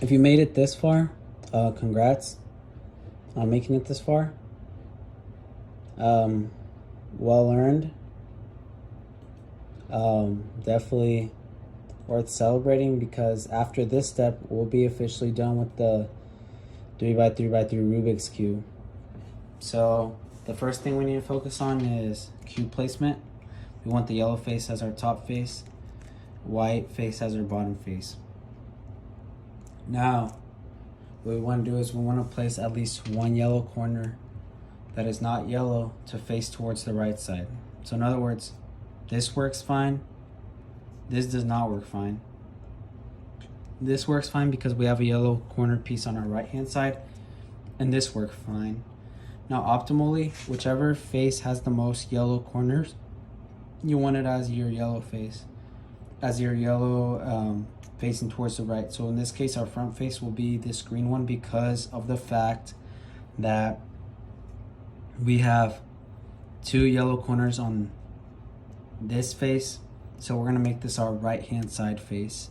If you made it this far, congrats on making it this far. Well earned. Definitely worth celebrating, because after this step, we'll be officially done with the 3x3x3 Rubik's Cube. So the first thing we need to focus on is cube placement. We want the yellow face as our top face, white face as our bottom face. Now, what we want to do is we want to place at least one yellow corner that is not yellow to face towards the right side. So in other words, this works fine. This does not work fine. This works fine because we have a yellow corner piece on our right hand side, and this works fine. Now optimally, whichever face has the most yellow corners, you want it as your yellow face, as your yellow facing towards the right. So in this case, our front face will be this green one, because of the fact that we have two yellow corners on this face. So we're gonna make this our right hand side face.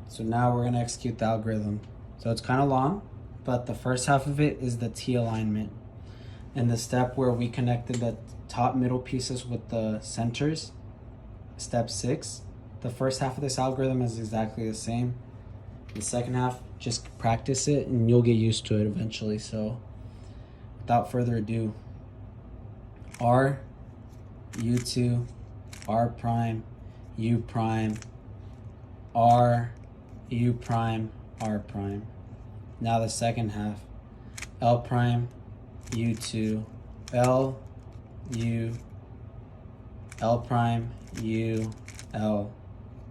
So now we're gonna execute the algorithm. So it's kind of long, but the first half of it is the T alignment. And the step where we connected the top middle pieces with the centers, step 6. The first half of this algorithm is exactly the same. The second half, just practice it and you'll get used to it eventually. So without further ado, R, U2, R prime, U prime, R, U prime, R prime. Now the second half, L prime, U2, L, U, L prime, U, L.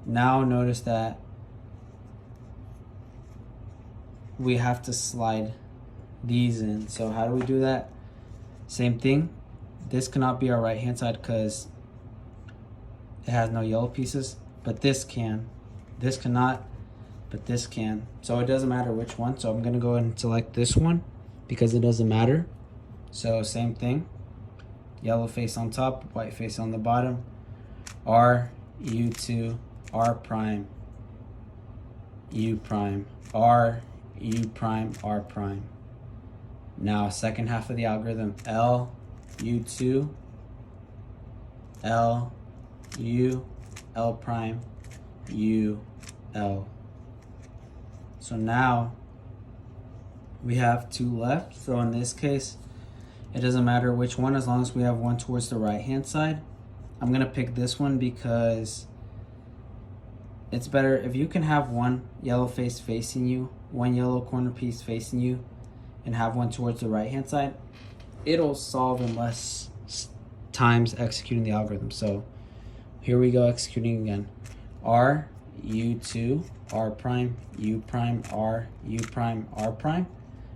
Now notice that we have to slide these in. So how do we do that? Same thing. This cannot be our right hand side because it has no yellow pieces, but this can. This cannot, but this can. So it doesn't matter which one. So I'm gonna go ahead and select this one because it doesn't matter. So same thing, yellow face on top, white face on the bottom. R, U2, R prime, U prime, R, U prime, R prime. Now second half of the algorithm, L, U2, L, U, L prime, U, L. So now we have two left. So in this case, it doesn't matter which one as long as we have one towards the right hand side. I'm gonna pick this one because it's better if you can have one yellow face facing you, one yellow corner piece facing you, and have one towards the right hand side. It'll solve in less times executing the algorithm. So here we go, executing again. R, U2, R prime, U prime, R, U prime, R prime.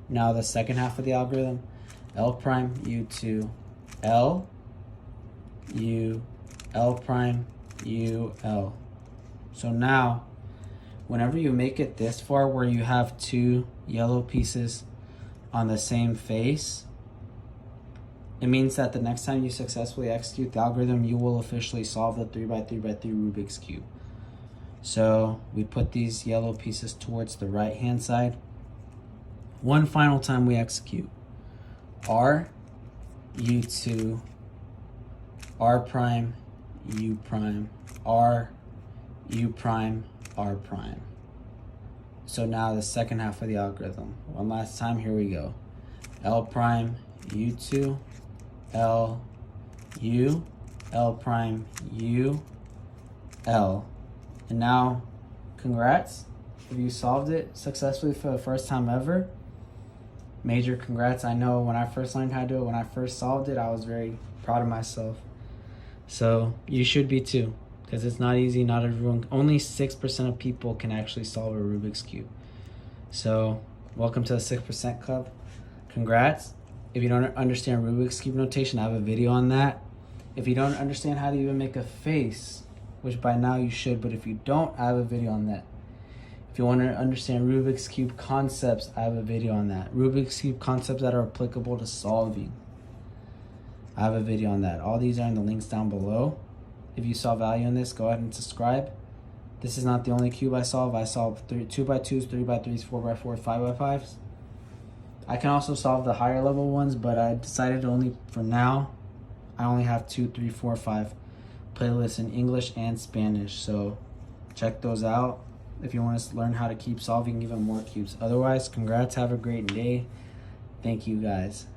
Now the second half of the algorithm, L prime, U2, L, U, L prime, U, L. So now, whenever you make it this far where you have two yellow pieces on the same face, it means that the next time you successfully execute the algorithm, you will officially solve the 3x3x3 Rubik's Cube. So we put these yellow pieces towards the right hand side. One final time we execute. R, U2, R prime, U prime, R, U prime, R prime. So now the second half of the algorithm. One last time, here we go. L prime, U2, L, U, L prime, U, L. And now, congrats. If you solved it successfully for the first time ever, major congrats. I know when I first learned how to do it, when I first solved it, I was very proud of myself. So you should be too, because it's not easy. Not everyone, only 6% of people can actually solve a Rubik's Cube. So welcome to the 6% Club. Congrats. If you don't understand Rubik's Cube notation, I have a video on that. If you don't understand how to even make a face, which by now you should, but if you don't, I have a video on that. If you want to understand Rubik's Cube concepts, I have a video on that. Rubik's Cube concepts that are applicable to solving, I have a video on that. All these are in the links down below. If you saw value in this, go ahead and subscribe. This is not the only cube I solve. I solve 2x2s, 3x3s, 4x4s, 5x5s. I can also solve the higher level ones, but I decided only for now, I only have 2, 3, 4, 5 playlists in English and Spanish. So check those out if you want to learn how to keep solving even more cubes. Otherwise, congrats, have a great day. Thank you guys.